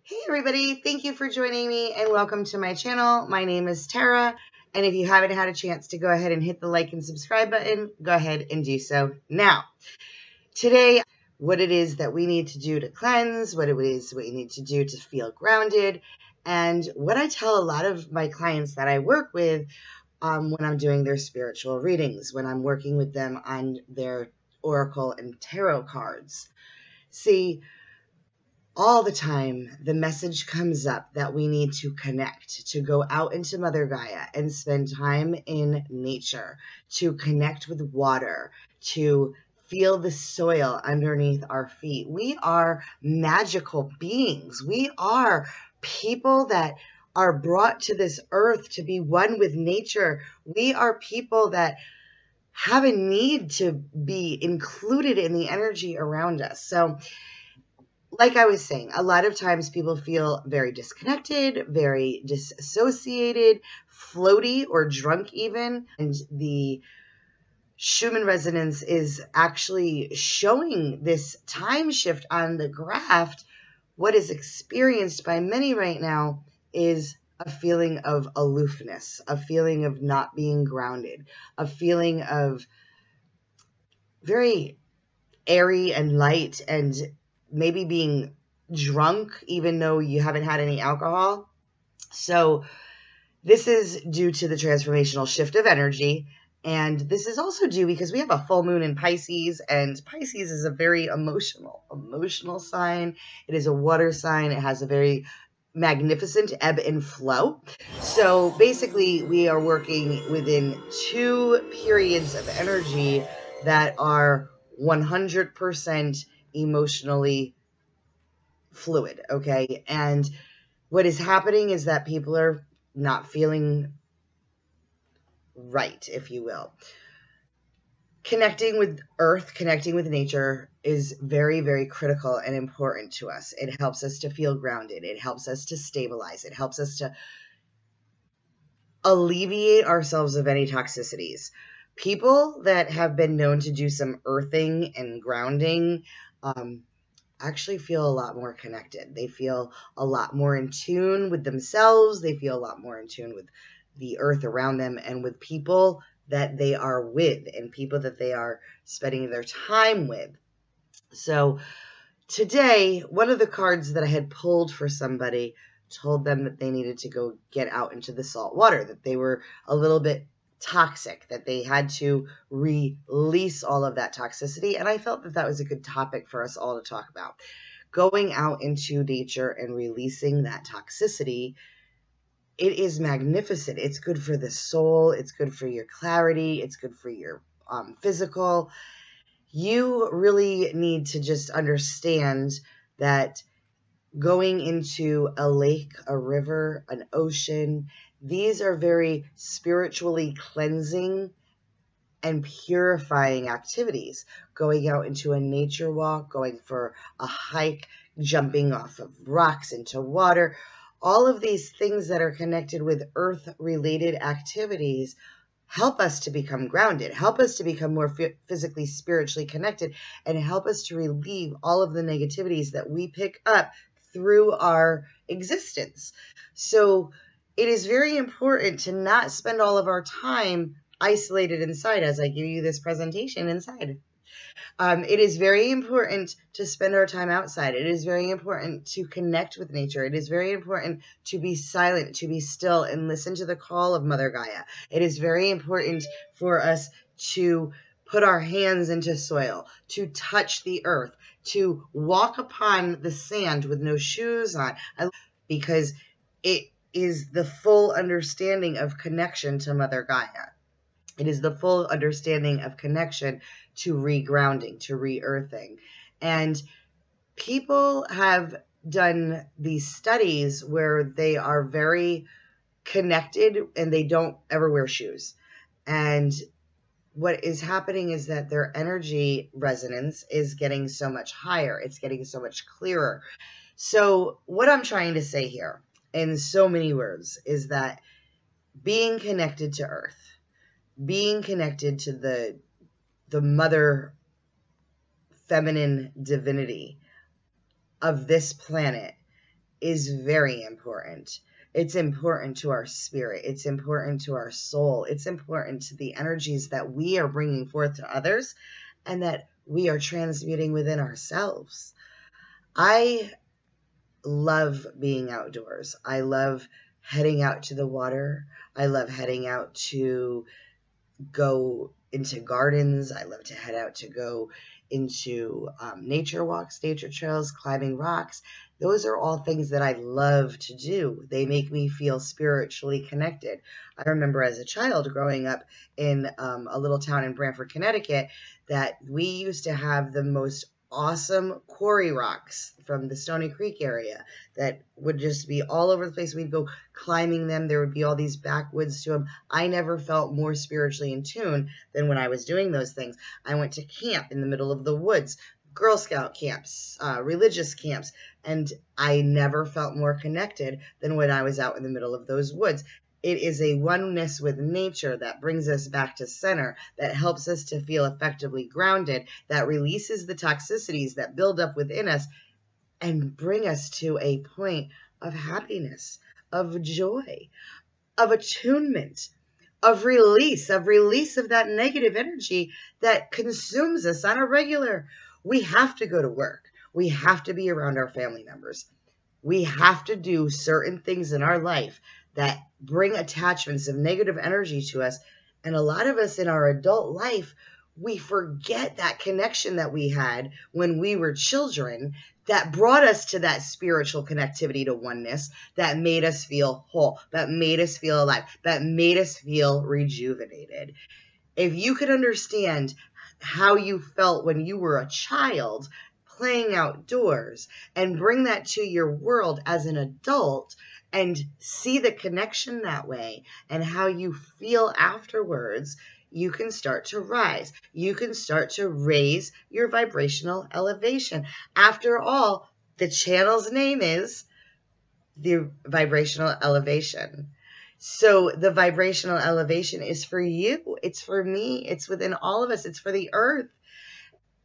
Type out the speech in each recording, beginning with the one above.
Hey everybody, thank you for joining me and welcome to my channel. My name is Tara, and if you haven't had a chance to go ahead and hit the like and subscribe button, go ahead and do so now. Today, what it is that we need to do to cleanse, what you need to do to feel grounded, and what I tell a lot of my clients that I work with when I'm doing their spiritual readings, when I'm working with them on their oracle and tarot cards. See, all the time, the message comes up that we need to connect, to go out into Mother Gaia and spend time in nature, to connect with water, to feel the soil underneath our feet. We are magical beings. We are people that are brought to this earth to be one with nature. We are people that have a need to be included in the energy around us. So, like I was saying, a lot of times people feel very disconnected, very disassociated, floaty, or drunk even. And the Schumann resonance is actually showing this time shift on the graph. What is experienced by many right now is a feeling of aloofness, a feeling of not being grounded, a feeling of very airy and light and maybe being drunk even though you haven't had any alcohol. So this is due to the transformational shift of energy. And this is also due because we have a full moon in Pisces, and Pisces is a very emotional sign. It is a water sign. It has a very magnificent ebb and flow. So basically we are working within two periods of energy that are 100% emotionally fluid, okay? And what is happening is that people are not feeling right, if you will. Connecting with earth, connecting with nature is very, very critical and important to us. It helps us to feel grounded. It helps us to stabilize. It helps us to alleviate ourselves of any toxicities. People that have been known to do some earthing and grounding actually feel a lot more connected. They feel a lot more in tune with themselves. They feel a lot more in tune with the earth around them and with people that they are with and people that they are spending their time with. So today, one of the cards that I had pulled for somebody told them that they needed to go get out into the salt water, that they were a little bit toxic, that they had to release all of that toxicity. And I felt that that was a good topic for us all to talk about. Going out into nature and releasing that toxicity, it is magnificent. It's good for the soul. It's good for your clarity. It's good for your physical. You really need to just understand that going into a lake, a river, an ocean, these are very spiritually cleansing and purifying activities. Going out into a nature walk, going for a hike, jumping off of rocks into water, all of these things that are connected with earth-related activities help us to become grounded, help us to become more physically, spiritually connected, and help us to relieve all of the negativities that we pick up through our existence. So it is very important to not spend all of our time isolated inside, as I give you this presentation inside. It is very important to spend our time outside. It is very important to connect with nature. It is very important to be silent, to be still, and listen to the call of Mother Gaia. It is very important for us to put our hands into soil, to touch the earth, to walk upon the sand with no shoes on, because it is the full understanding of connection to Mother Gaia. It is the full understanding of connection to regrounding, to re-earthing. And people have done these studies where they are very connected and they don't ever wear shoes. And what is happening is that their energy resonance is getting so much higher. It's getting so much clearer. So what I'm trying to say here in so many words is that being connected to earth, being connected to the mother feminine divinity of this planet is very important. It's important to our spirit. It's important to our soul. It's important to the energies that we are bringing forth to others and that we are transmuting within ourselves. I love being outdoors. I love heading out to the water. I love heading out to go into gardens. I love to head out to go into nature walks, nature trails, climbing rocks. Those are all things that I love to do. They make me feel spiritually connected. I remember as a child growing up in a little town in Brantford, Connecticut, that we used to have the most awesome quarry rocks from the Stony Creek area that would just be all over the place. We'd go climbing them. There would be all these backwoods to them. I never felt more spiritually in tune than when I was doing those things. I went to camp in the middle of the woods, Girl Scout camps, religious camps, and I never felt more connected than when I was out in the middle of those woods. It is a oneness with nature that brings us back to center, that helps us to feel effectively grounded, that releases the toxicities that build up within us and bring us to a point of happiness, of joy, of attunement, of release of that negative energy that consumes us on a regular. We have to go to work. We have to be around our family members. We have to do certain things in our life that bring attachments of negative energy to us. And a lot of us in our adult life, we forget that connection that we had when we were children that brought us to that spiritual connectivity to oneness, that made us feel whole, that made us feel alive, that made us feel rejuvenated. If you could understand how you felt when you were a child playing outdoors and bring that to your world as an adult and see the connection that way and how you feel afterwards, you can start to rise. You can start to raise your vibrational elevation. After all, the channel's name is the vibrational elevation. So the vibrational elevation is for you. It's for me. It's within all of us. It's for the earth.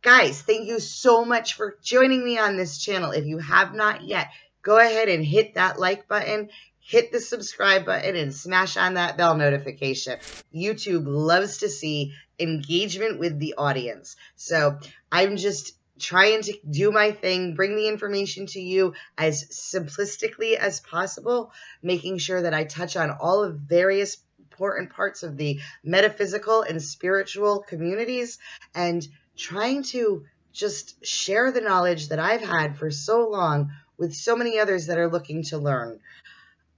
Guys, thank you so much for joining me on this channel. If you have not yet, go ahead and hit that like button, hit the subscribe button, and smash on that bell notification. YouTube loves to see engagement with the audience. So I'm just trying to do my thing, bring the information to you as simplistically as possible, making sure that I touch on all of various important parts of the metaphysical and spiritual communities, and trying to just share the knowledge that I've had for so long with so many others that are looking to learn.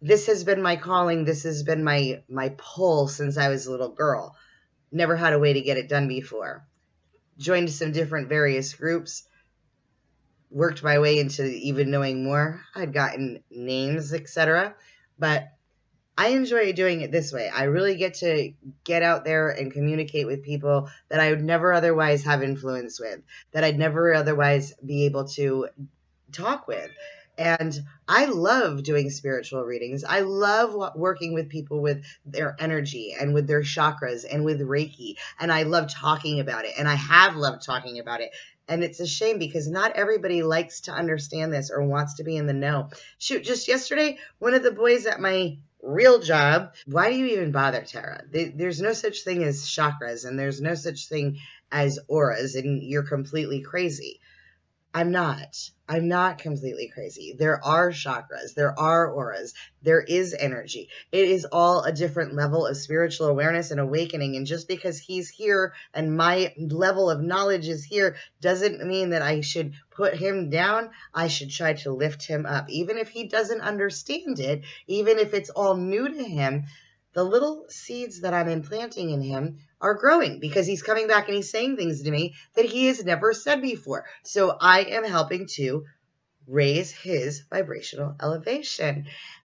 This has been my calling. This has been my pull since I was a little girl. Never had a way to get it done before. Joined some different various groups, worked my way into even knowing more. I'd gotten names, etc. But I enjoy doing it this way. I really get to get out there and communicate with people that I would never otherwise have influence with, that I'd never otherwise be able to talk with. And I love doing spiritual readings. I love working with people with their energy and with their chakras and with Reiki. And I love talking about it. And I have loved talking about it. And it's a shame because not everybody likes to understand this or wants to be in the know. Shoot, just yesterday, one of the boys at my real job, why do you even bother, Tara? There's no such thing as chakras and there's no such thing as auras, and you're completely crazy. I'm not completely crazy. There are chakras, there are auras, there is energy. It is all a different level of spiritual awareness and awakening. And just because he's here and my level of knowledge is here doesn't mean that I should put him down. I should try to lift him up. Even if he doesn't understand it, even if it's all new to him, the little seeds that I'm implanting in him are growing because he's coming back and he's saying things to me that he has never said before. So I am helping to raise his vibrational elevation.